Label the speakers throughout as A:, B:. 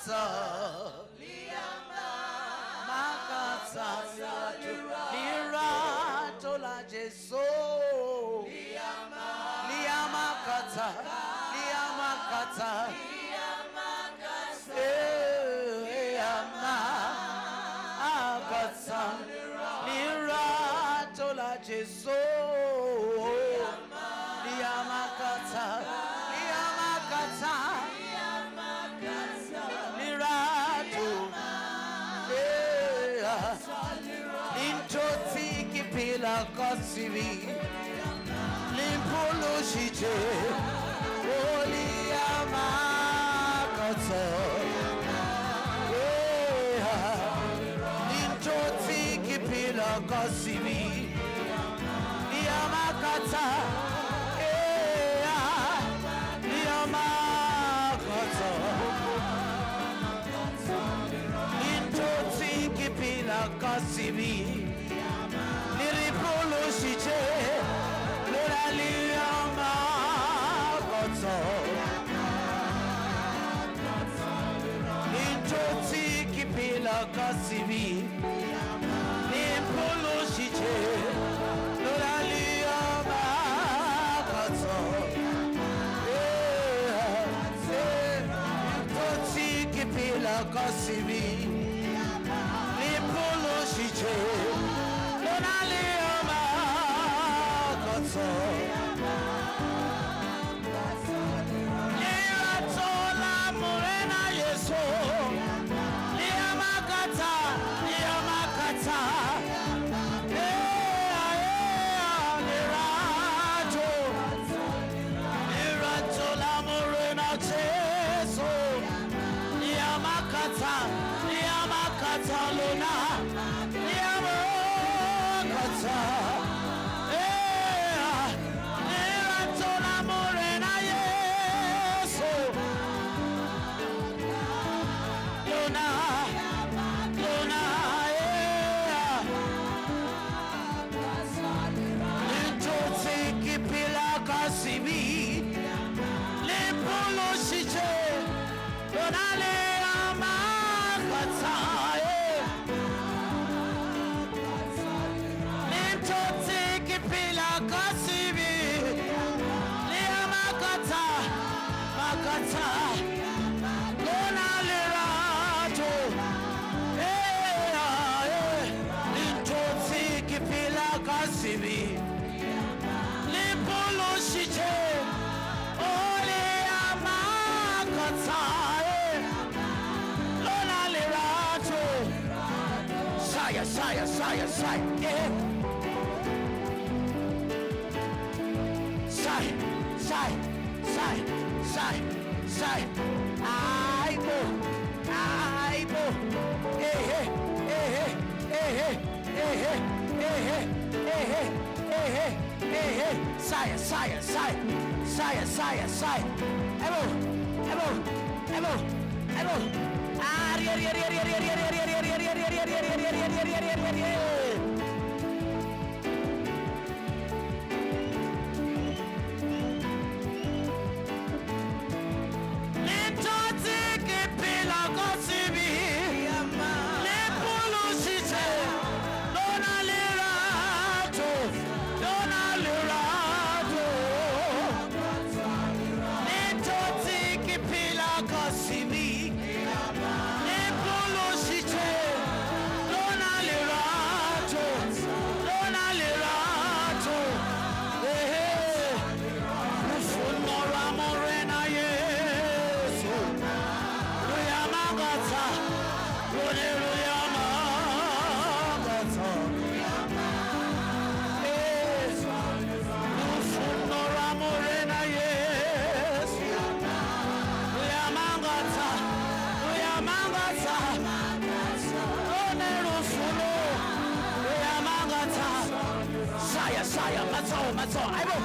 A: makata makata lira tola Jesu liamakata liamakata liamakata lira tola Jesu liamakata liamakata lirato intoti kipila kasivi limpolo shije liamakata intoti kipila kasivi liamakata Kasibi Niripolo Shiche Loraliama Koto Intoti Kipila Kasibi Niripolo Shiche Loraliama Koto Intoti Kipila Kasibi Shiche Donaliama Koto Liratola Morena Yeso Liamakata Liamakata Liratola Morena Yeso Liamakata Liamakata Luna Saya, saya, saya, yeah. Sai, sai, sai, sai, sai. Aibo, aibo. Eh, eh, eh, eh, eh, eh, eh, eh, eh, eh, eh. Saya, saya, saya, saya, saya, saya. Ebo, ebo, ebo, ebo. Ah, ria, ria, ria, ria, ria, ria, ria, ria, ria, ria, ria, ria, ria, ria, ria, ria. Saya, mazo, I will.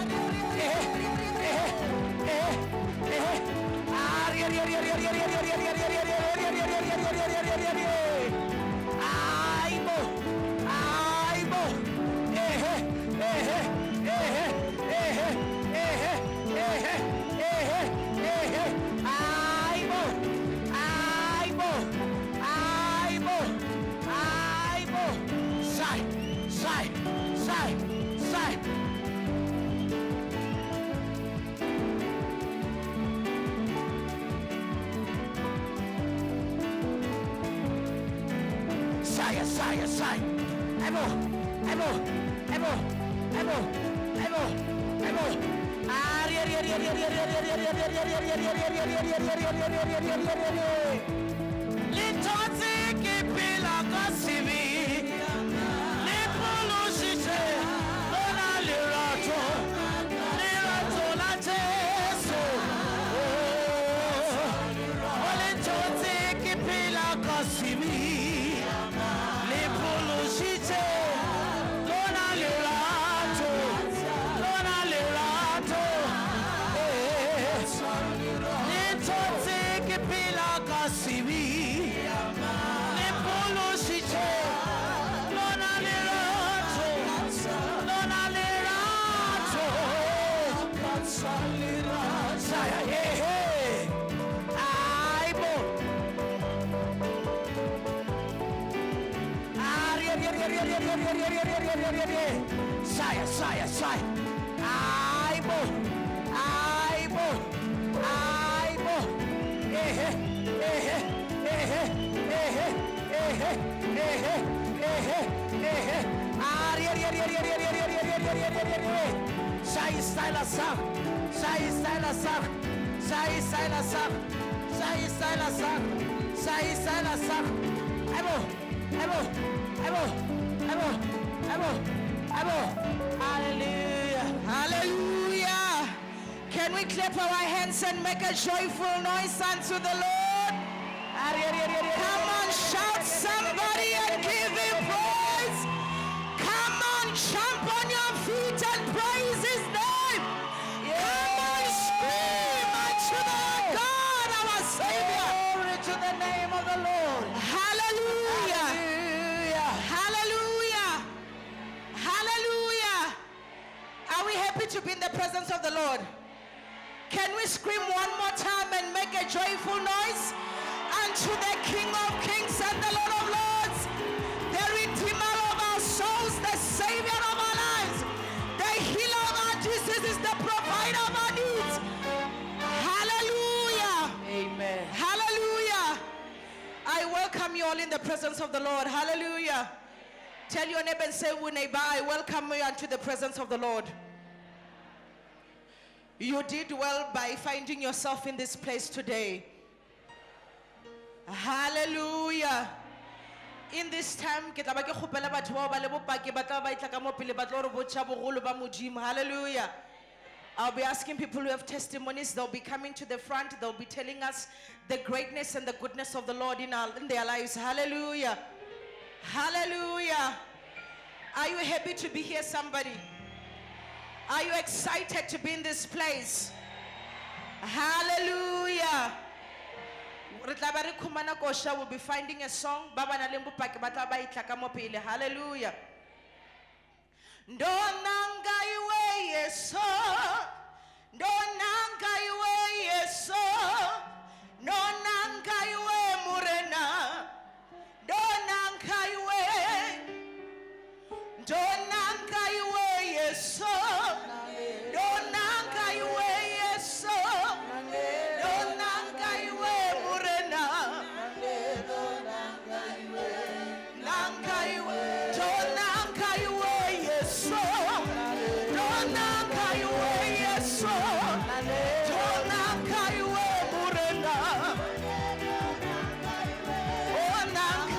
A: Hallelujah. Hallelujah. Can we clap our hands and make a joyful noise unto the Lord? Come on, shout somebody and give him praise. Come on, jump on your feet and praise his name. Come on, scream unto the God, our Savior. Glory to the name of the Lord. Hallelujah. Hallelujah. Hallelujah. Are we happy to be in the presence of the Lord? Can we scream one more time and make a joyful noise unto the King of Kings and the Lord of Lords, the Redeemer of our souls, the Savior of our lives, the healer of our diseases, the provider of our needs. Hallelujah. Amen. Hallelujah. I welcome you all in the presence of the Lord. Hallelujah. Tell your neighbor and say, neighbor, I welcome you unto the presence of the Lord. You did well by finding yourself in this place today. Hallelujah. In this time, hallelujah. I'll be asking people who have testimonies. They'll be coming to the front. They'll be telling us the greatness and the goodness of the Lord in their lives. Hallelujah. Hallelujah. Are you happy to be here, somebody? Are you excited to be in this place? Hallelujah. Will be finding a song. Hallelujah. Ndonanga iwe Yesu, ndonanga iwe Yesu, ndonanga iwe murena, ndonanga iwe, ndonanga iwe Yesu, ndonanga iwe Yesu, ndonanga iwe murena, ndonanga iwe, ndonanga iwe Yesu, ndonanga iwe Yesu, ndonanga iwe murena, ndonanga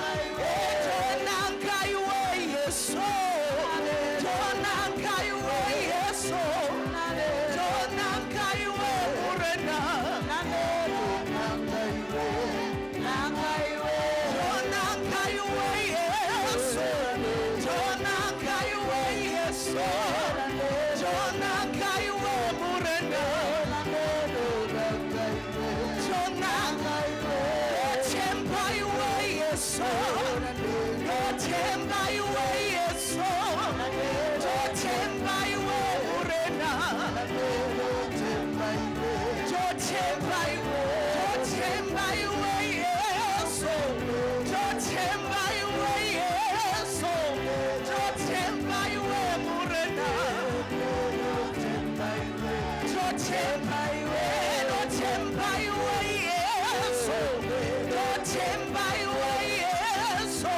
A: iwe Yesu, ndonanga iwe Yesu, ndonanga iwe murena, ndonanga iwe Yesu, ndonanga iwe Yesu, ndonanga iwe murena, ndonanga othemba iwe Yesu, othemba iwe Yesu, othemba iwe murena, othemba iwe, othemba iwe Yesu, othemba iwe Yesu, othemba iwe murena, othemba iwe, othemba iwe Yesu, othemba iwe Yesu,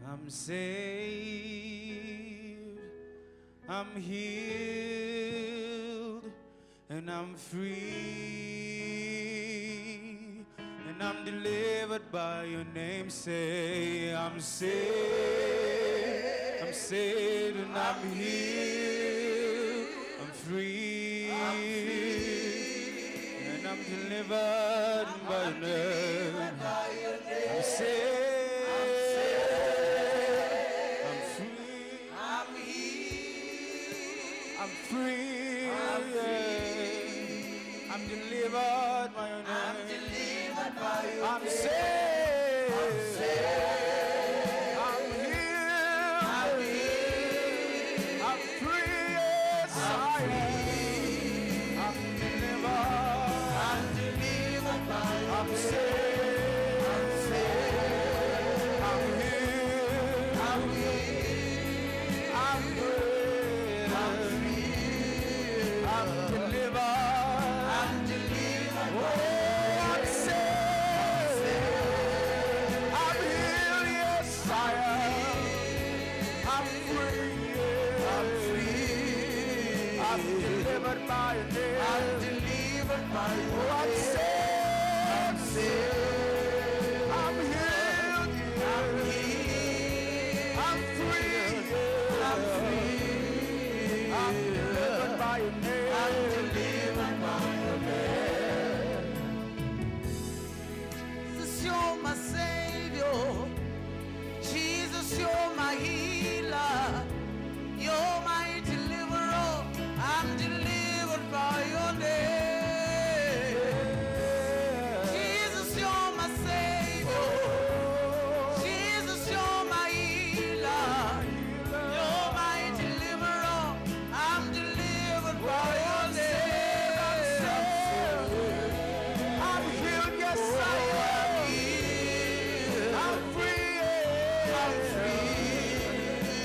A: I'm saved, I'm healed, and I'm free, and I'm delivered by your name. Say, I'm saved, and I'm healed, I'm free, and I'm delivered by your name. I'm saved. Free, I'm delivered by your name. I'm saved. I'm healed. I'm free. Yes, I am. I'm delivered. I'm saved. I'm healed. I'm free. I'm delivered. delivered by your name. I'm delivered by your name. I'm saved. I'm healed. I'm healed. I'm free. I'm free. I'm delivered by your name. I'm delivered by your name. Jesus, you're my Savior. Jesus, you're my healer. You're my deliverer. I'm delivered by your name. Jesus, you're my Savior. Jesus, you're my healer. You're my deliverer. I'm delivered by your name. I'm healed, yes I am. I'm free. I'm free.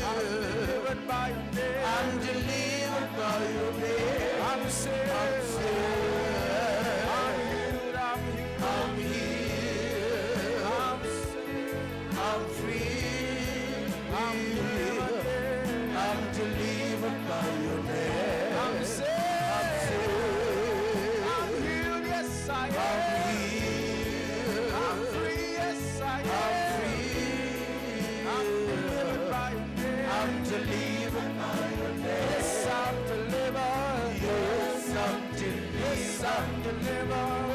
A: I'm delivered by your name. I'm delivered by your name. I'm saved. I'm saved. I'm healed. I'm healed. I'm saved. I'm free. I'm delivered. I'm delivered by your name. I'm saved. I'm saved. I'm healed. Yes I am. I'm healed. I'm free. Yes I am. I'm free. I'm delivered by your name. I'm delivered by your name. Yes, I'm delivered. Yes, I'm delivered. Yes, I'm delivered.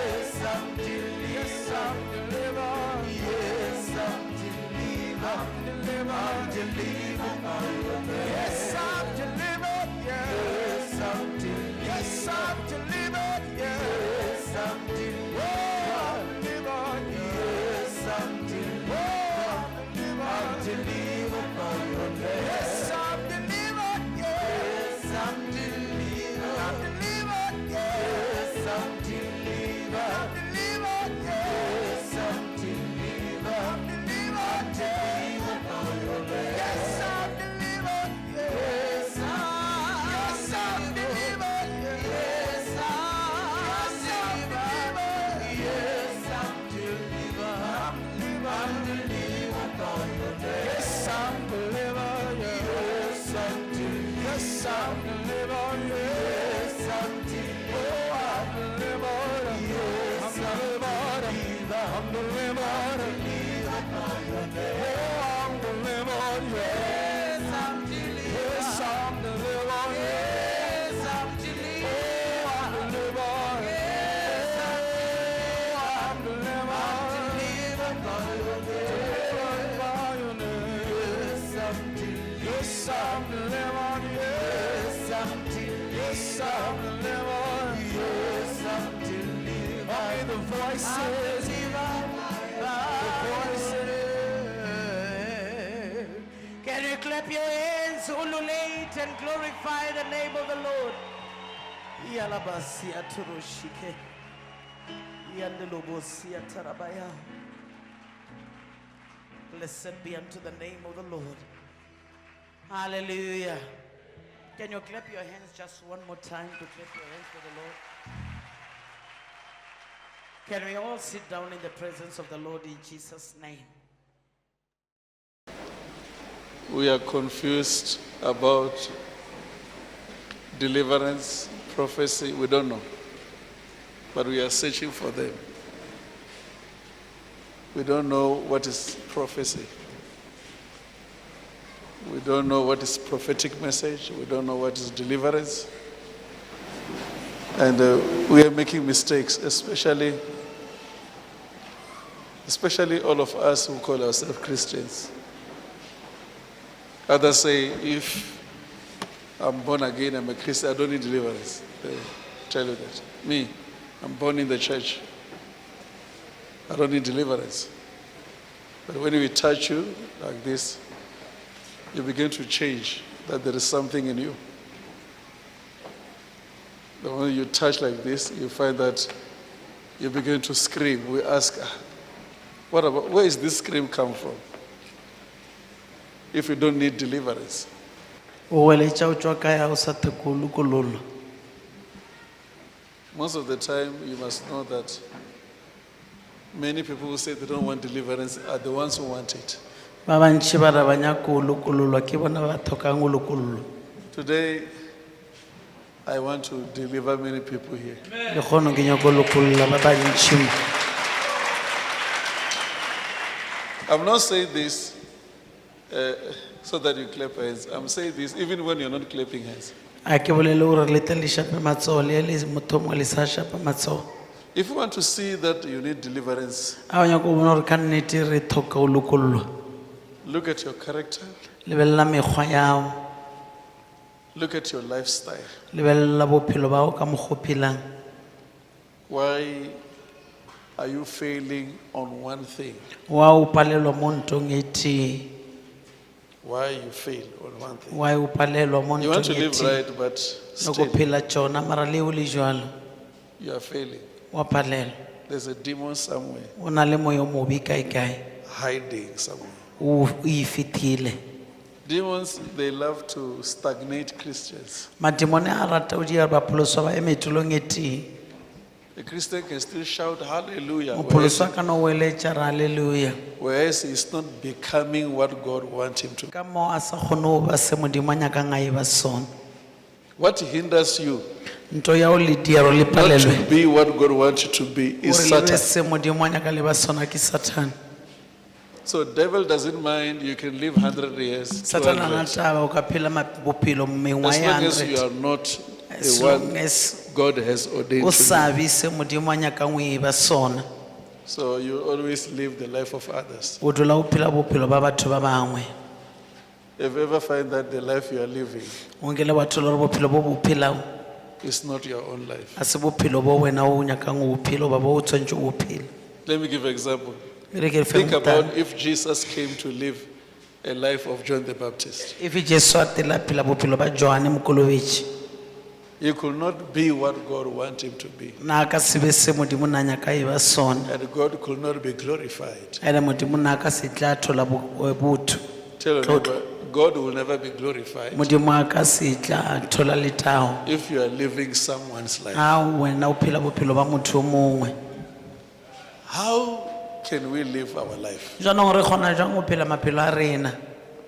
A: Yes, I'm delivered. Yes, I'm delivered. Yes, I'm delivered. I'm delivered. I'm delivered by your name. Yes, I'm delivered. Yes, I'm delivered. Yes, I'm delivered. Yes, I'm delivered. I'm delivered. Yes, I'm delivered. I'm delivered by your name. Yes, I'm delivered. Yes, I'm delivered. I'm delivered. Yes, I'm delivered. I'm delivered. Yes, I'm delivered. I'm delivered. Delivered by your name. Yes, I'm delivered. Yes, I'm delivered. Yes, I'm delivered. Yes, I'm delivered. I'm delivered by your name. Yes, I'm delivered. Yes, I'm delivered. Yes, I'm delivered. Yes, I'm delivered. Oh, I'm delivered. Yes, I'm delivered. I'm delivered. By your name. Oh, I'm delivered. Yes, I'm delivered. Yes, I'm delivered. Yes, I'm delivered. Oh, I'm delivered. Yes, I'm delivered. I'm delivered by your name. By your name. Yes, I'm delivered. Yes, I'm delivered. Yes, I'm delivered. Yes, I'm delivered. Yes, I'm delivered. By the voices. The voices. Can you clap your hands, ululate, and glorify the name of the Lord? Yalabasia turushike. Yandelobosia tarabaya. Blessed be unto the name of the Lord. Hallelujah. Can you clap your hands just one more time to clap your hands for the Lord? Can we all sit down in the presence of the Lord in Jesus' name?
B: We are confused about deliverance, prophecy, we don't know. But we are searching for them. We don't know what is prophecy. We don't know what is prophetic message. We don't know what is deliverance. And we are making mistakes, especially all of us who call ourselves Christians. Others say, if I'm born again, I'm a Christian, I don't need deliverance. They tell you that. Me, I'm born in the church. I don't need deliverance. But when we touch you like this, you begin to change, that there is something in you. The moment you touch like this, you find that you begin to scream. We ask, where is this scream come from? If you don't need deliverance.
A: Most
B: of the time, you must know that many people who say they don't want deliverance are the ones who want it. Today, I want to deliver many people here.
A: le kgono ke nyako lokolola ba bantši mo.
B: I'm not saying this so that you clap hands. I'm saying this even when you're not clapping hands.
A: A ke bolele gore le tle le šape matsogo le le motho mongwe le sa šapa matsogo.
B: If you want to see that you need deliverance,
A: A o nyako go bona gore ka nnete re thoka go lokololwa.
B: look at your character,
A: Lebelela mekgwa yago,
B: look at your lifestyle.
A: lebelela bophelo bao ka mokgwa o phelang.
B: Why are you failing on one thing?
A: Wa o palelwa mo ntong e tee.
B: Why you fail on one thing?
A: Wa o palelwa mo
B: You want to
A: ntong e
B: live
A: tee.
B: right, but
A: No go
B: still
A: phela tšona mara le o le jalo
B: you are failing.
A: wa palelwa.
B: There's a demon somewhere,
A: O na le moya o mobe kae
B: hiding somewhere.
A: o ifetile.
B: Demons, they love to stagnate Christians.
A: Madimone a rata o dira bapoloswa ba eme tulong e tee.
B: A Christian can still shout hallelujah,
A: Mopoloswa ka no weletša re haleluya.
B: whereas he's not becoming what God wants him to.
A: Ka mo a sa kgone go ba se modimo a nyakang a e ba sona.
B: What hinders you
A: Nto ya o le diaro le
B: not
A: palelwe.
B: to be what God wants you to be is
A: Gore le be
B: Satan.
A: se modimo a nyaka le ba sona ke Satan.
B: So devil doesn't mind, you can live 100 years,
A: Satan a
B: 200.
A: nataba o ka phela bophelo mengwa
B: As
A: e
B: long as you
A: 100.
B: are not
A: As
B: the
A: long
B: one
A: as
B: God has ordained
A: o
B: to be.
A: sabe se modimo a nyakang o e ba sona.
B: So you always live the life of others.
A: O dula o phela bophelo ba batho ba bangwe.
B: If you ever find that the life you are living
A: O nkele batho le gore bophelo bo bo phelang
B: is not your own life.
A: a se bophelo bo wena o nyakang o bophelo ba bo o tshwantse o bophelo.
B: Let me give an example.
A: E re ke re fe
B: Think about
A: motlhala.
B: if Jesus came to live a life of John the Baptist.
A: If Jesu a tela phela bophelo ba Johane Mokolobetši,
B: He could not be what God wanted him to be.
A: na a ka se be se modimo na nyaka e ba sona.
B: And God could not be glorified.
A: Ene modimo na a ka se tla thola botho.
B: Tell your neighbor, God will never be glorified
A: Modimo a ka se tla thola letao
B: if you are living someone's life.
A: a wena o phela bophelo ba motho o mongwe.
B: How can we live our life?
A: Jaanong re kgona jang go phela maphelo a rena?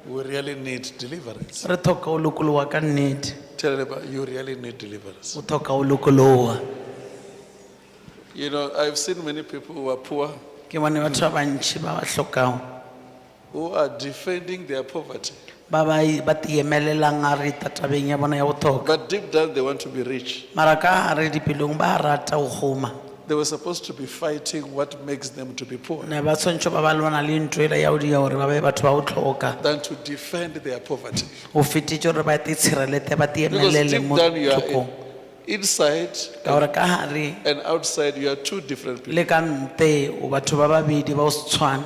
B: We really need deliverance.
A: Re thoka o lokolowa ka nnete.
B: Tell your neighbor, you really need deliverance.
A: O thoka o lokolowa.
B: You know, I've seen many people who are poor,
A: Ke bone batho ba bantši ba ba hlokang
B: who are defending their poverty.
A: ba tiemelelang a re tatabeng ya bona ya go thoka.
B: But deep down, they want to be rich.
A: Mara ka gare dipelong ba rata go goma.
B: They were supposed to be fighting what makes them to be poor
A: Ne ba tshwantse ba lwana le ntho ela ya go dia gore ba be batho ba go tlhoka.
B: than to defend their poverty.
A: Go fetitše gore ba te tshirelete ba
B: Because
A: tiemelele
B: deep
A: mo
B: down, you are
A: thokong.
B: inside
A: Ka gore ka gare
B: and outside, you are two different people.
A: le ka nte o batho ba babedi ba go se tshwane.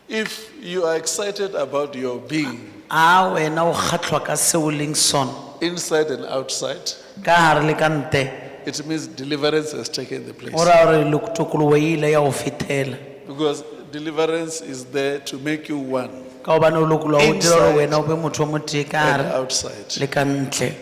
B: If you are excited about your being
A: A wena o kgatlhwa ka seo o leng sona
B: inside and outside,
A: ka gare le ka nte
B: it means deliverance has taken the place.
A: o raya gore tokologo e ile ya go fetela.
B: Because deliverance is there to make you one
A: Ka gobane o lokologa o dira gore
B: Inside
A: wena o be motho o motee ka
B: and
A: gare
B: outside.
A: le ka ntle.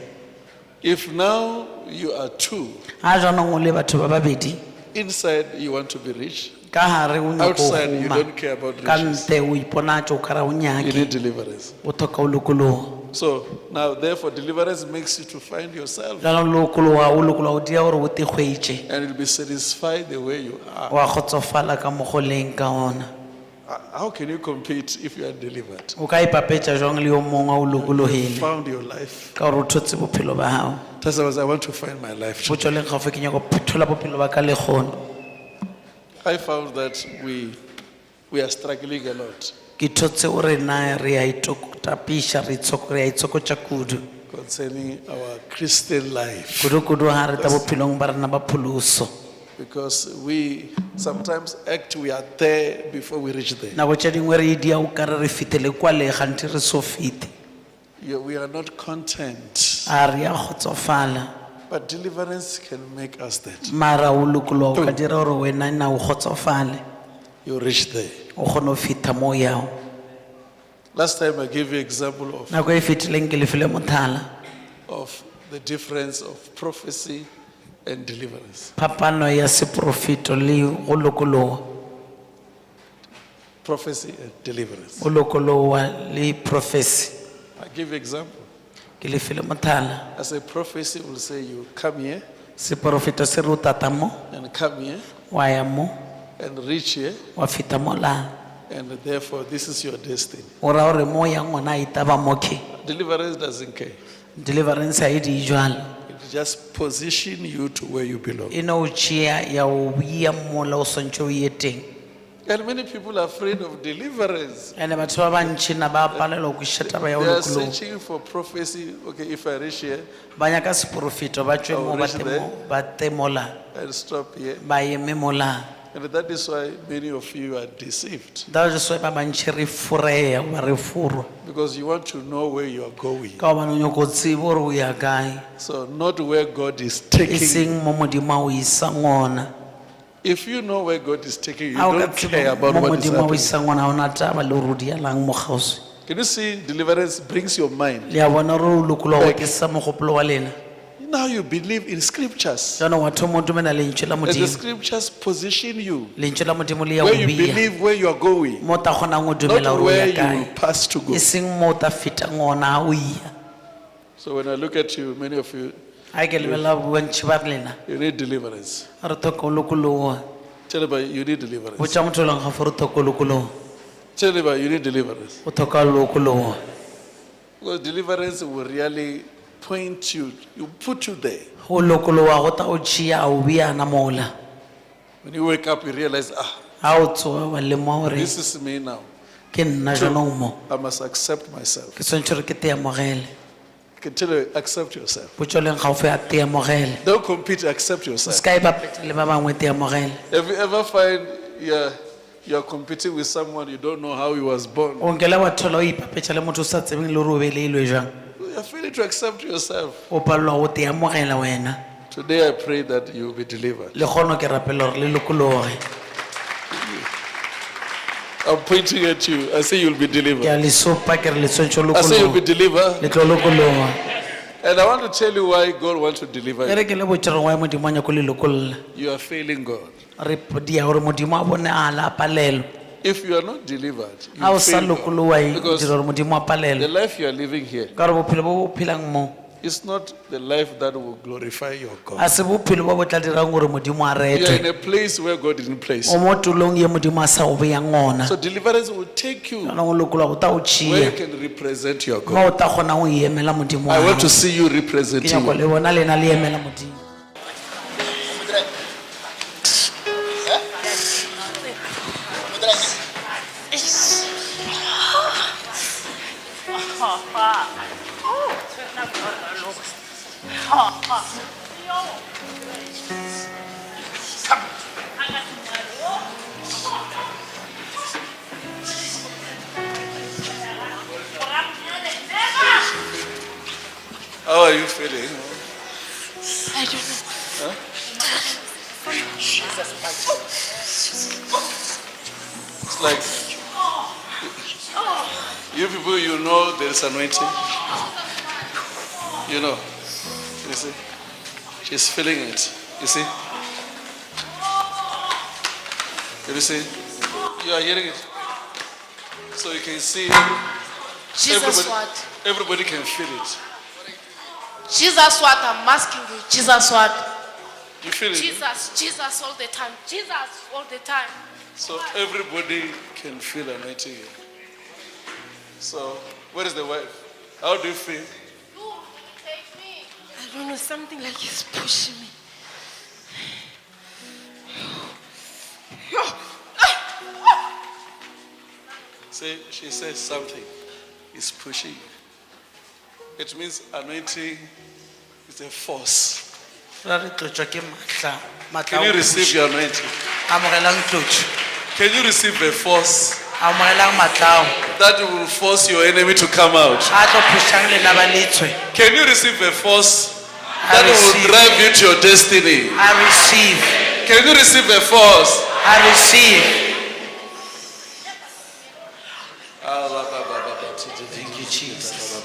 B: If now you are two,
A: A jaanong o le batho ba babedi
B: inside you want to be rich,
A: ka gare o nyako go
B: outside you
A: goma,
B: don't care about
A: ka
B: riches,
A: nte o iponatse o kara o
B: you
A: nyake
B: need deliverance.
A: o thoka o lokologa.
B: So now therefore deliverance makes you to find yourself
A: Jaanong lokologa o dia gore o te kgweetše
B: and you'll be satisfied the way you are.
A: wa kgotsofala ka mokgwa o leng ka ona.
B: How can you compete if you are delivered?
A: O ka ipapetša jwang le yo mongwe o
B: You
A: lokologile
B: found your life.
A: ka gore o thotse bophelo ba gago.
B: That's why I want to find my life.
A: Potso le gaufi ke nyako phethola bophelo ba ka le kgono.
B: I found that we are struggling a lot
A: Ke thotse o rena re a itotapiša re a itshokotša kudu
B: concerning our Christian life.
A: kudu ga re ta bophelong ba rena ba pholoso.
B: Because we sometimes act we are there before we reach there.
A: Nako tše dingwe re dia o kare re fetele kwa le gante re so fete.
B: We are not content.
A: A re a kgotsofala
B: But deliverance can make us that.
A: mara o lokologa o ka dira gore wena na o kgotsofale
B: You reach there.
A: o kgone go feta mo yago.
B: Last time I gave you example
A: Nako e fetileng ke lefile mothala
B: of the difference of prophecy and deliverance.
A: phapano ya seprofeto le go lokologa.
B: Prophecy and deliverance.
A: O lokologa le prophecy.
B: I give you example.
A: ke lefile mothala
B: As a prophecy will say, you come here
A: seporofeta se re o tata mo
B: and come here
A: wa ya mo
B: and reach here,
A: wa feta mo la
B: and therefore this is your destiny.
A: o ra gore mo yang ngwana a itaba mo ke
B: Deliverance doesn't care.
A: deliverance ha e di jwalo
B: It just position you to where you belong.
A: e no o tšea ya o bia mola o swantse o ye teng
B: And many people are afraid of deliverance.
A: ande batho ba bantši na ba palelwa go kwešiša taba ya
B: They
A: go
B: are
A: lokolong
B: searching for prophecy. Okay, if I reach here
A: ba nyaka seporofeto ba tswe mo
B: Oh, reach there.
A: ba temola
B: and stop here.
A: ba eme mola
B: And that is why many of you are deceived.
A: that is why ba bantši re fureya goba re furwa
B: Because you want to know where you are going.
A: ka gobane o nyako tsebe gore o ya kae
B: So not where God is
A: e
B: taking you.
A: seng mo modimo a o isang ona
B: If you know where God is taking you,
A: a o
B: you
A: ka
B: don't care
A: tseba
B: about
A: mo
B: what is
A: modimo a o
B: happening.
A: isang ona ga ona taba le gore o dialang mo kgauswi
B: Can you see deliverance brings your mind?
A: le a bona gore o lokoloa go ke sa mogopolo wa lena
B: Now you believe in scriptures.
A: jaanong wa thomo o dumela lentšwe la
B: And the
A: modimo
B: scriptures position you
A: lentšwe la modimo le ya
B: where
A: go
B: you
A: bia
B: believe where you are going,
A: mo o ta kgonang o dumela
B: not
A: gore o
B: where
A: ya
B: you will
A: kae
B: pass to go.
A: e seng mo o ta fetang ona a o ia
B: So when I look at you, many of you,
A: ga ke lebelela bontšhi ba lena
B: you need deliverance.
A: re tlhoka o lokoloa
B: Tell about you need deliverance.
A: botša motho o leng gafe re tlhoka o lokoloa
B: Tell about you need deliverance.
A: o tlhoka o lokoloa
B: Because deliverance will really point you, you put you there.
A: o lokoloa go ta o tšea a o beana mola
B: When you wake up, you realize,
A: ga o tsoa wa lemoa gore
B: this is me now.
A: ke nna jaanong mo
B: I must accept myself.
A: ke swantse gore ke teamogele
B: I can tell you, accept yourself.
A: potso leng gaufi a teamogele
B: Don't compete, accept
A: o
B: yourself.
A: se ka e bapetsa le ba bangwe teamogele
B: Have you ever find you're competing with someone you don't know how he was born?
A: o nkele wa thola o ipapetša le motho o sa tsebeng le gore o beleilwe jang
B: You're failing to accept yourself.
A: o palelwa go teamogela wena
B: Today I pray that you will be delivered.
A: le kgono ke rapela gore le lokologe
B: I'm pointing at you. I say you'll be
A: ke
B: delivered.
A: a le sopa ke re le swantse o
B: I say you'll be
A: lokologa
B: delivered.
A: le tlo lokologa
B: And I want to tell you why God wants to deliver
A: e
B: you.
A: re ke le botse re wa modimo a nyako le lokolola
B: You are failing God.
A: re dia gore modimo a bone a la palelo
B: If you are not delivered,
A: ga o
B: you
A: sa
B: fail God.
A: lokoloa e
B: Because
A: dira gore modimo a
B: the
A: palelo
B: life you are living here
A: ka gore bophelo bo bo phelang mo
B: is not the life that will glorify your God.
A: a se bophelo bo bo tla dirang gore modimo a
B: You are in
A: retwe
B: a place where God didn't place
A: o
B: you.
A: mo tulong ye modimo a sa o beyang ona
B: So deliverance will take you
A: anong o lokoloa go ta o
B: where
A: tšea
B: you can represent your God.
A: mo o ta kgonang o emela modimo
B: I
A: wa
B: want to
A: gago.
B: see you
A: ke
B: representing
A: nyako
B: Him.
A: le bona lena le emela modimo
B: How are you feeling?
C: I don't know.
B: It's like you people, you know there's anointing. You know. You see? She's feeling it. You see? You see? You are hearing it. So you can see
C: Jesus what?
B: everybody can feel it.
C: Jesus what? I'm asking you. Jesus what?
B: You feel it?
C: Jesus all the time. Jesus all the time.
B: So everybody can feel anointing here. So where is the wife? How do you feel?
C: You take me.
D: I don't know, something like he's pushing me.
B: Say, she says something is pushing. It means anointing is a force.
A: ra re tlotswa ke maatla
B: Can you receive your anointing?
A: amogelang tlotso
B: Can you receive a force
A: amogelang matlao
B: that will force your enemy to come out?
A: a tlo phušang lena ba letshwe
B: Can you receive a force
A: I
B: that will
A: receive.
B: drive you to your destiny?
A: I receive
B: Can you receive a force?
A: I receive
B: Thank
A: you Jesus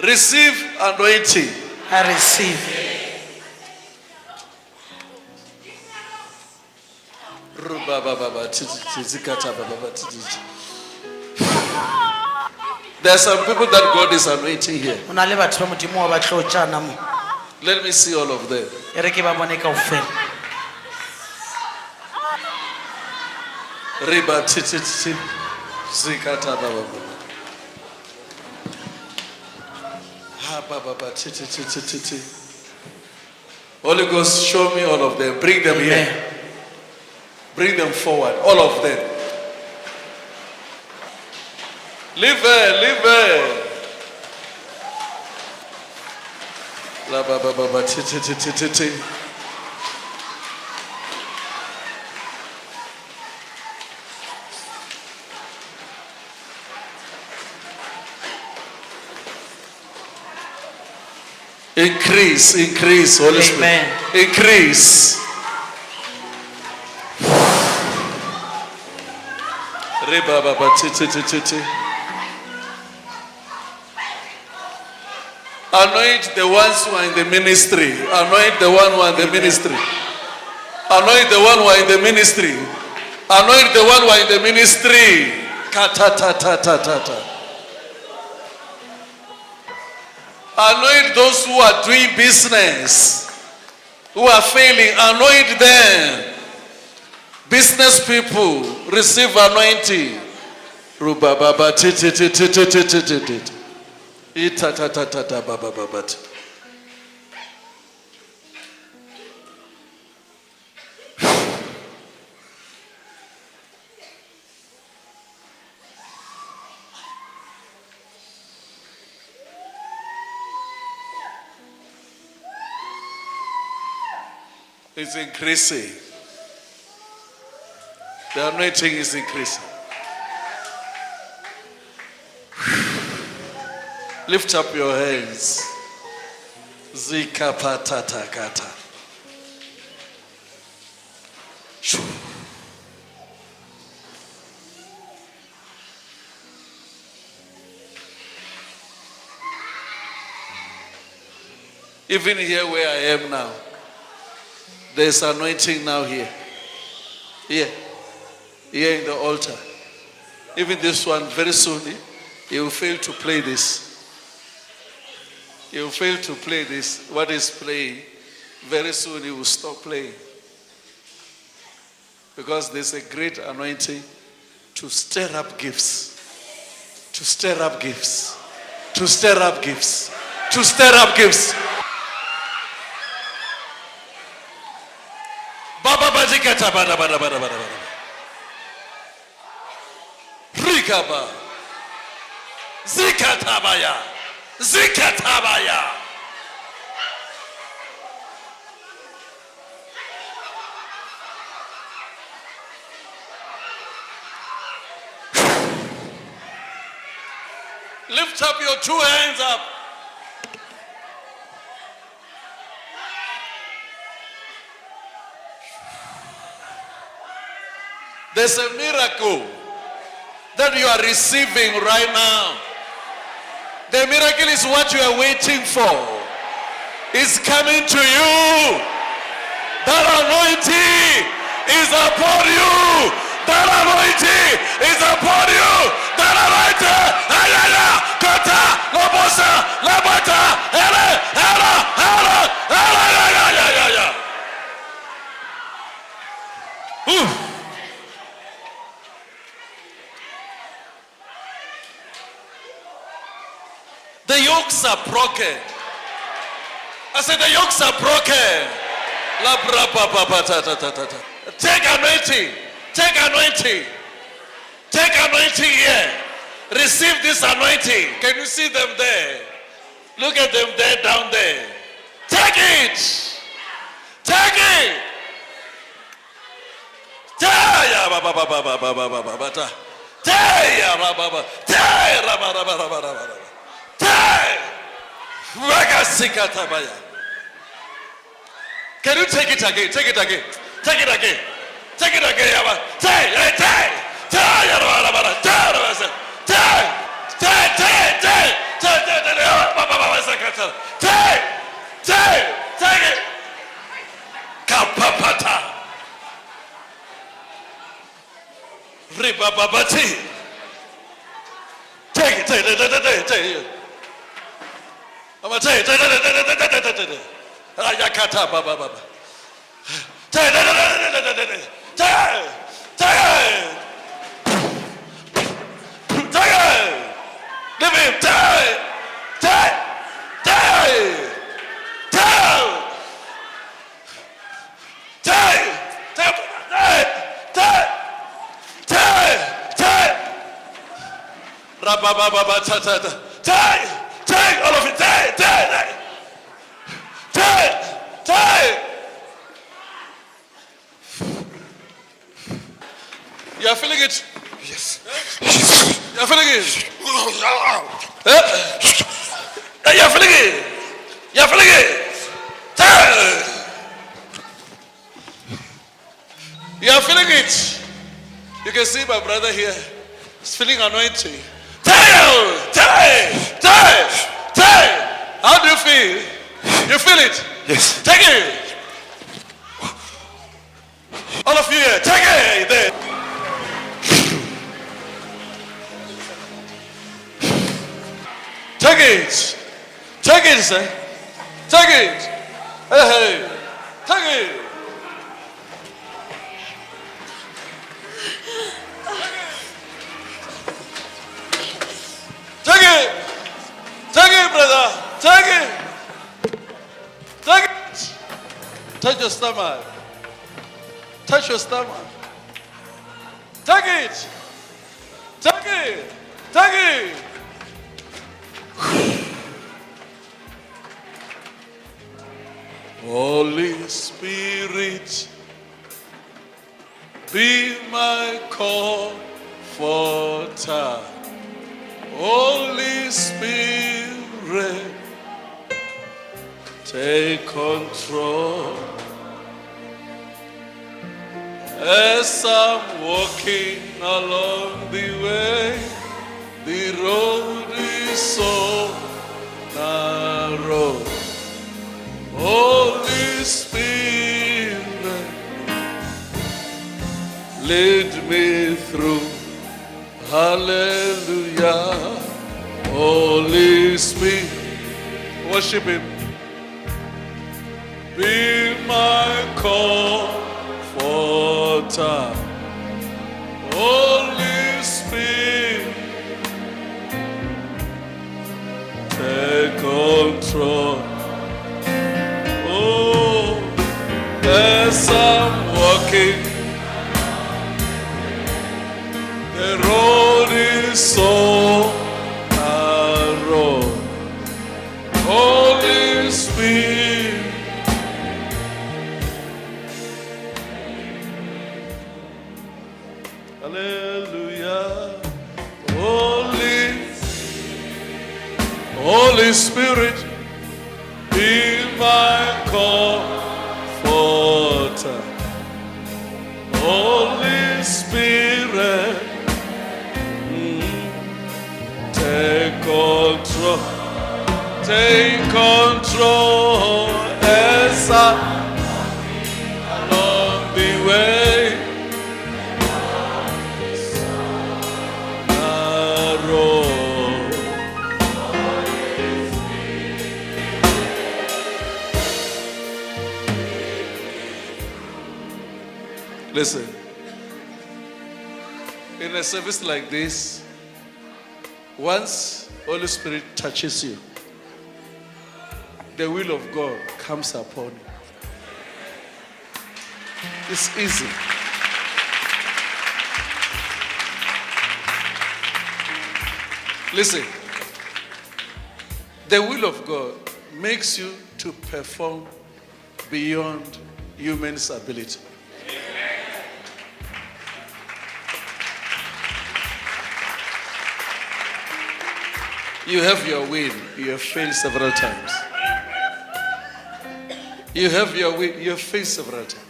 B: Receive anointing.
A: I receive
B: There are some people that God is anointing here.
A: Ho na le batho ba Modimo wa ba tlo tjana mo.
B: Let me see all of them.
A: E re ke ba bone kaofela.
B: Riba titi zikata baba. Ha baba titi. Holy Ghost, show me all of them. Bring them here. Bring them forward. All of them. Leave her. La baba titi. Increase, Holy Spirit. Increase. Reba baba titi. Anoint the ones who are in the ministry. Anoint the one who are in the ministry. Anoint the one who are in the ministry. Anoint the one who are in the ministry. Kata. Anoint those who are doing business, who are failing. Anoint them. Business people, receive anointing. Ruba baba titi. Ita baba. It's increasing. The anointing is increasing. Lift up your hands. Zika patata kata. Even here where I am now, there's anointing now here. Here in the altar. Even this one, very soon, he will fail to play this. He will fail to play this. What is playing? Very soon he will stop playing. Because there's a great anointing to stir up gifts. To stir up gifts. To stir up gifts. To stir up gifts. Rikaba Zikatabaya Lift up your two hands up. There's a miracle that you are receiving right now. The miracle is what you are waiting for. It's coming to you. That anointing is upon you. That anointing is upon you. That anointing. Ayaya, kata, lobosa, labata, hele, ayaya. The yokes are broken. I said the yokes are broken. Take anointing. Take anointing. Take anointing here. Receive this anointing. Can you see them there? Look at them there, down there. Take it. Take it. Can you take it again? Take it again. Take it again. Take it again. Take it. Kapapata. Take it. I'm going to take it. Ayakata baba. Take it. Give him. Take all of it. Take. You are feeling it?
A: Yes.
B: You are feeling it? You are feeling it? You are feeling it? You are feeling it? You can see my brother here. He's feeling anointing. How do you feel? You feel it?
A: Yes.
B: Take it. All of you here, take it. There. Take it. Take it, sir. Take it. Hey. Take it. Take it. Take it, brother. Take it. Take it. Touch your stomach. Touch your stomach. Take it. Take it. Take it. Holy Spirit, be my comforter. Holy Spirit, take control. As I'm walking along the way, the road is so narrow. Holy Spirit, lead me through. Hallelujah. Holy Spirit, worship Him. Be my comforter. Holy Spirit, take control. Oh, as I'm walking, the road is so narrow. Holy Spirit, hallelujah. Holy Spirit, be my comforter. Holy Spirit, take control. Take control as I'm along the way. Narrow. Listen, in a service like this, once Holy Spirit touches you, the will of God comes upon you. It's easy. Listen, the will of God makes you to perform beyond human's ability. You have your will, you have failed several times. You have your will, you have failed several times.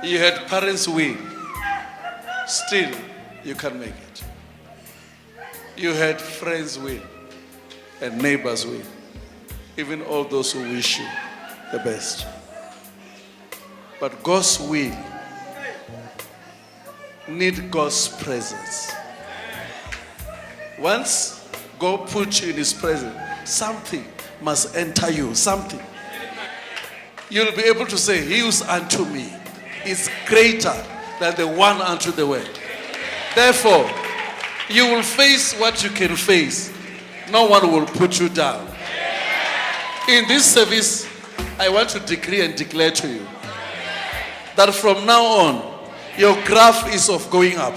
B: You had parents' will, still you can't make it. You had friends' will and neighbors' will, even all those who wish you the best. But God's will need God's presence. Once God puts you in His presence, something must enter you. Something. You'll be able to say, He who's unto me is greater than the one unto the world. Therefore, you will face what you can face. No one will put you down. In this service, I want to decree and declare to you that from now on, your graph is of going up.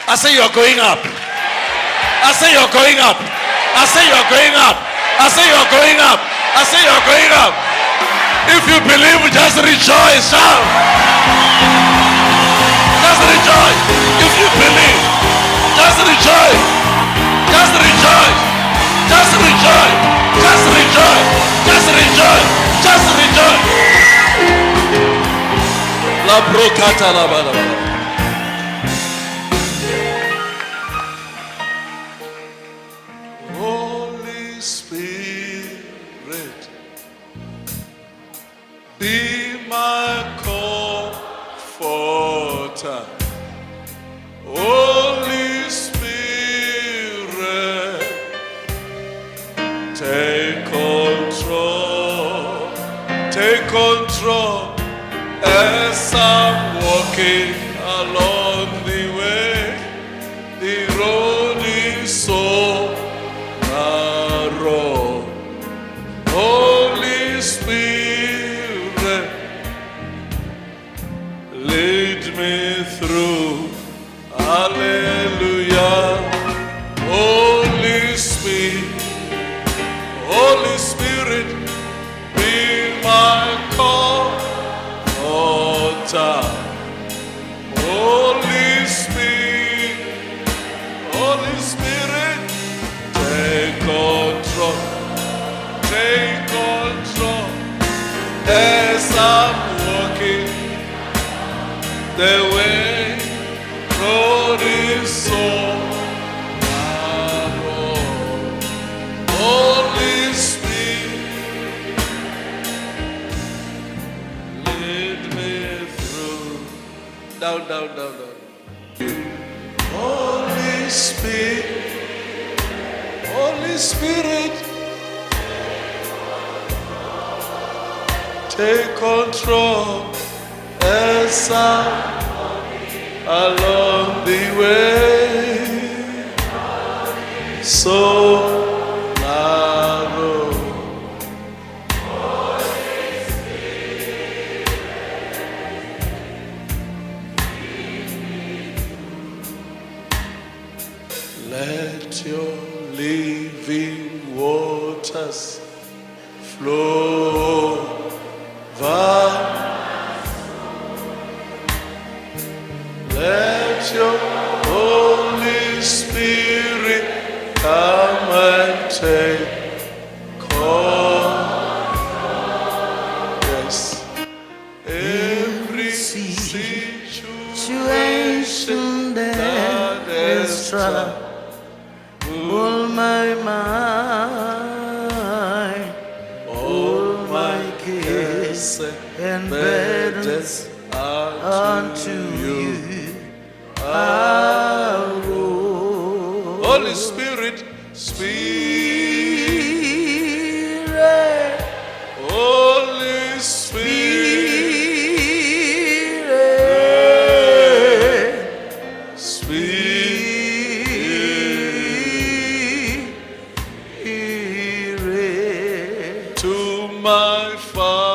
B: I say you're going up. I say you're going up. I say you're going up. I say you're going up. I say you're going up. If you believe, just rejoice. Shout. Just rejoice. If you believe, just rejoice. Just rejoice. Just rejoice. Just rejoice. Just rejoice. Just rejoice. La brocata la bala. Holy Spirit, be my comforter. Holy Spirit, take control as I'm walking along the way. The road is so narrow. Holy Spirit, lead me through. Hallelujah. Holy Spirit, be my comforter. Holy Spirit, take control as I'm walking the way. Road is so narrow. Holy Spirit, lead me through. Down. Holy Spirit, take control as I'm along the way. So narrow. Let your living waters flow over. Let your Holy Spirit come and take control. Yes. Every situation that is trouble my mind, all my cares and burdens unto you. Holy Spirit, Holy Spirit, to my Father.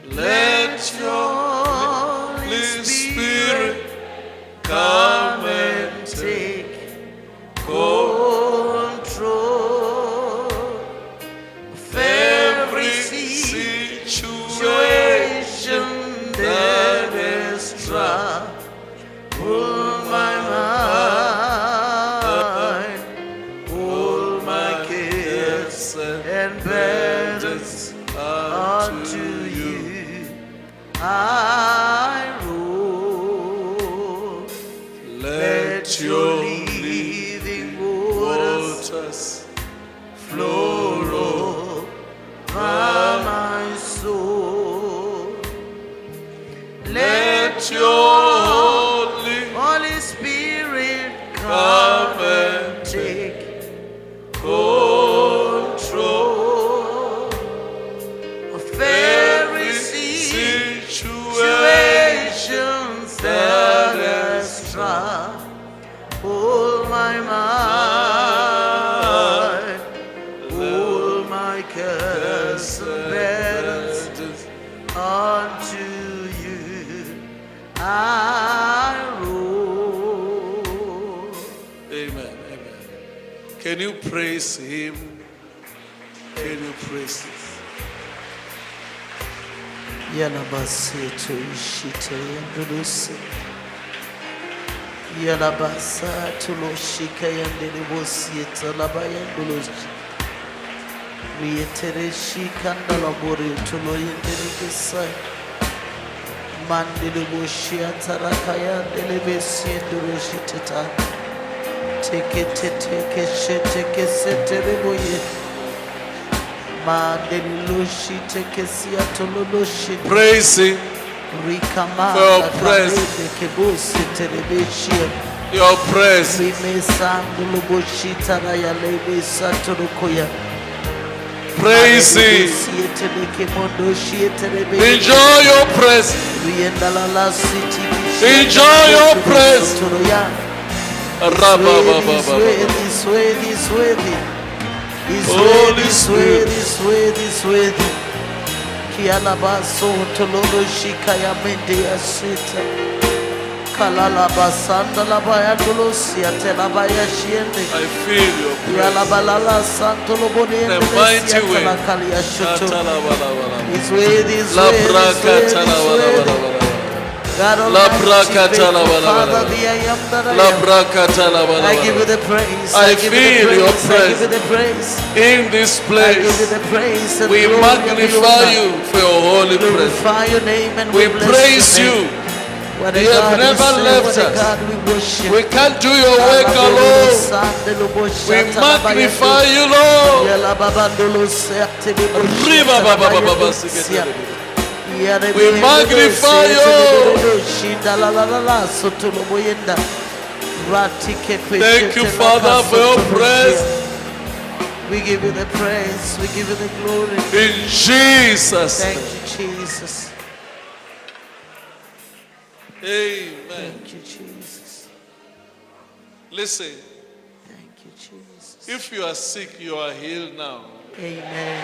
B: Let your Holy Spirit come and take control of every situation
A: All my mind, all my cares and burdens unto you I roll. Let your living waters flow over my soul. Let your Holy Spirit come and take control of every situation that has troubled my mind, all my cares and burdens unto you I roll.
B: Amen. Amen. Can you praise him? Can you praise him?
A: Yalabaseto ishite yanduluse. Yalabasa tuloshika yandelebosieta labayanduluse. Rietere shikanda labore tulo yandelekesai. Mandeleboshiata rakaya delebesiendulushiteta. Take setereboye.
B: Praise him for your presence. Your presence. Praise him. Enjoy your presence. Enjoy your presence.
A: This worthy. He's worthy. Kialabaso tololo shikaya mende asita. Kalalabasanda labaya dolosia telabaya shiende.
B: I feel your presence.
A: Yalabalala santolo boni
B: The mighty way.
A: He's worthy. God Almighty, Father, the I am that I am. I give you the praise.
B: I feel your
A: presence. I give you the praise.
B: In this
A: I give you
B: place,
A: the praise. And
B: we
A: glory
B: magnify
A: and
B: you for your holy presence.
A: glorify your name and
B: We
A: bless
B: praise
A: your
B: you.
A: name. What a
B: You have
A: God we
B: never
A: serve,
B: left
A: what a
B: us.
A: God we worship.
B: We can't do your work alone. We magnify you, Lord. We magnify you. Thank you, Father, for your presence.
A: We give you the praise. We give you the glory.
B: In Jesus'
A: Thank
B: name.
A: you, Jesus.
B: Amen.
A: Thank you, Jesus.
B: Listen,
A: Thank you, Jesus.
B: if you are sick, you are healed now.
A: Amen.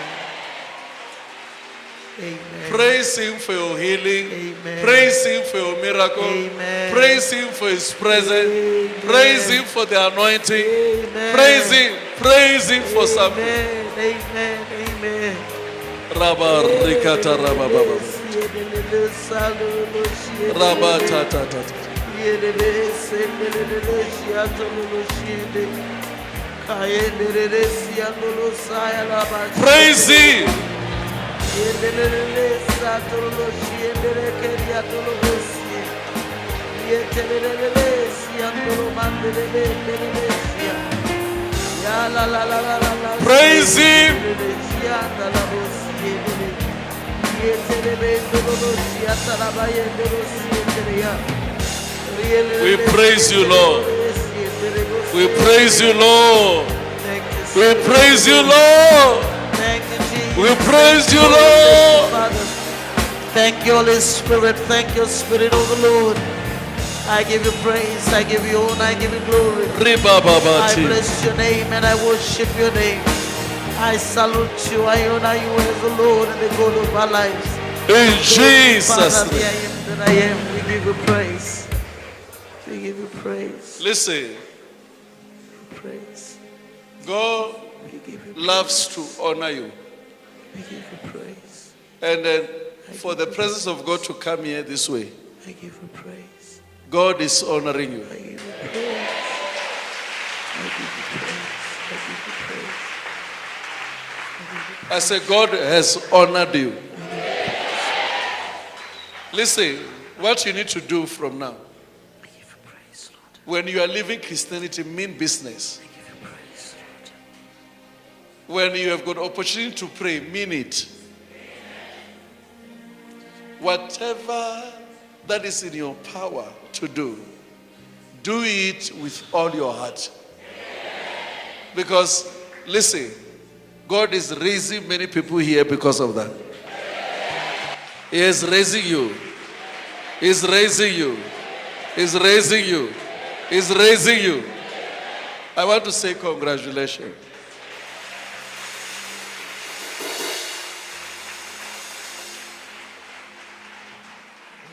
A: Amen.
B: Praise him for your healing.
A: Amen.
B: Praise him for your miracle.
A: Amen.
B: Praise him for his presence.
A: Amen.
B: Praise him for the anointing.
A: Amen.
B: Praise him. Praise him for something.
A: Amen. Amen.
B: Rabba rikata rabba baba. Rabba ta ta ta ta. Praise him. Praise him. We praise you, Lord. We praise you, Lord. We praise you, Lord. We praise you, Lord.
A: Thank you, Holy Spirit. Thank you, Spirit of the Lord. I give you praise. I give you honor. I give you glory. I bless your name and I worship your name. I salute you. I honor you as the Lord and the God of our lives.
B: In Jesus'
A: Father, the I
B: name.
A: am that I am. We give you praise. We give you praise.
B: Listen,
A: Praise.
B: God
A: We give you
B: loves to honor you.
A: We give you praise.
B: And then for the presence of God to come here this way,
A: I give you praise.
B: God is honoring you. I say, God has honored you. Listen, what you need to do from now, when you are living Christianity, mean business. When you have got opportunity to pray, mean it. Whatever that is in your power to do it with all your heart. Because, listen, God is raising many people here because of that. He is raising you. He's raising you. He's raising you. He's raising you. I want to say congratulations.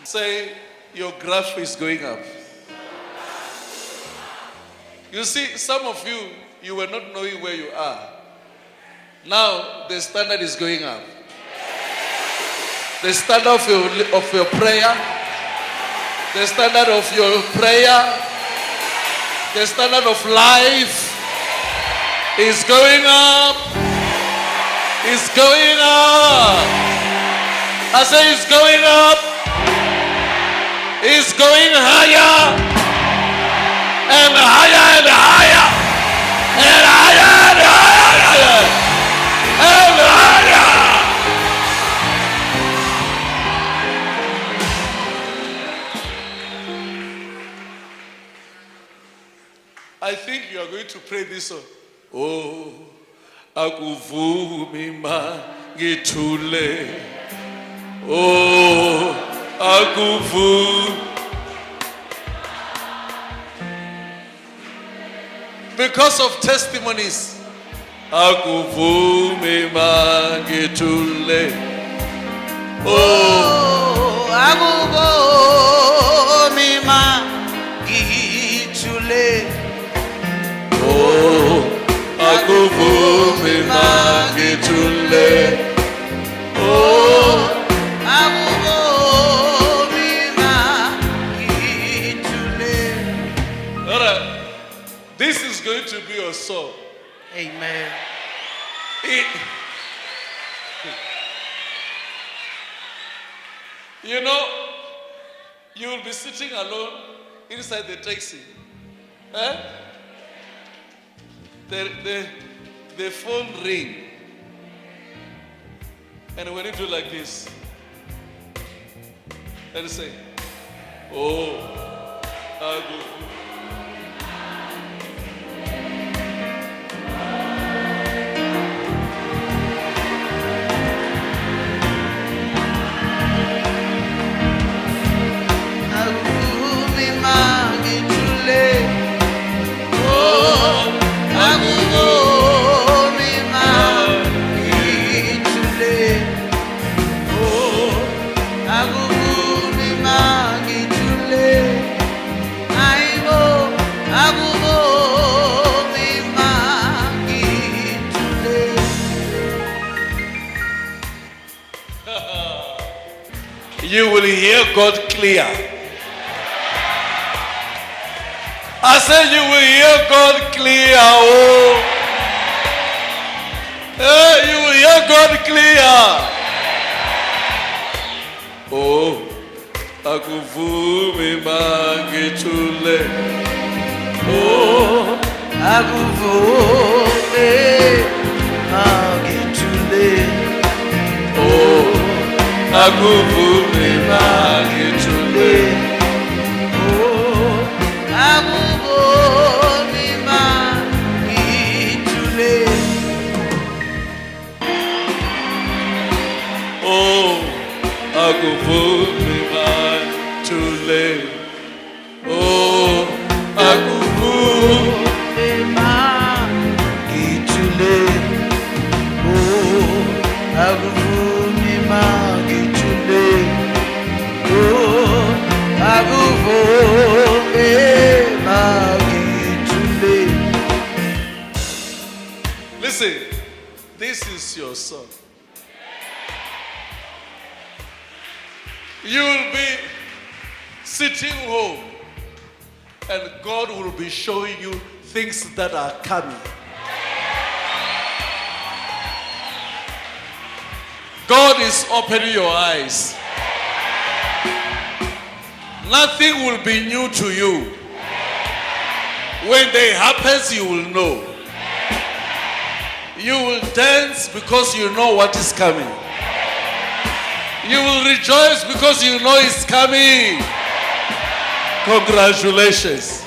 B: Say, your graph is going up. You see, some of you, you were not knowing where you are. Now, the standard is going up. The standard of your prayer, the standard of your prayer, the standard of life is going up. It's going up. I say it's going up. It's going higher and higher and higher and higher and higher and higher. I think you are going to pray this song. Oh, akuvumi mangithule. Oh, akuvumi. Because of testimonies. Akuvumi mangithule.
A: Oh, akuvumi mangithule.
B: Oh, akuvumi mangithule.
A: Oh, akuvumi mangithule.
B: All right. This is going to be your song.
A: Amen.
B: You know, you will be sitting alone inside the taxi. Eh? The phone ring. And when you do like this, and say, oh, I'll go.
A: Akuvumi mangithule. Oh, akuvumi mangithule. Oh, akuvumi mangithule. Aibo, akuvumi mangithule.
B: You will hear God clear. I said you will hear God clear. Oh, you will hear God clear. Oh, akuvumi mangithule. Oh,
A: Akuvumi mangithule.
B: oh, akuvumi mangithule.
A: Oh, akuvumi mangithule.
B: Oh, akuvumi mangithule. Oh, akuvumi
A: Mangithule. Oh, akuvumi mangithule. Oh, akuvumi mangithule.
B: Listen, this is your song. You will be sitting home
E: And God will be showing you things that are coming. God is opening your eyes. Nothing will be new to you. When they happens, you will know. You will dance because you know what is coming. You will rejoice because you know it's coming. Congratulations.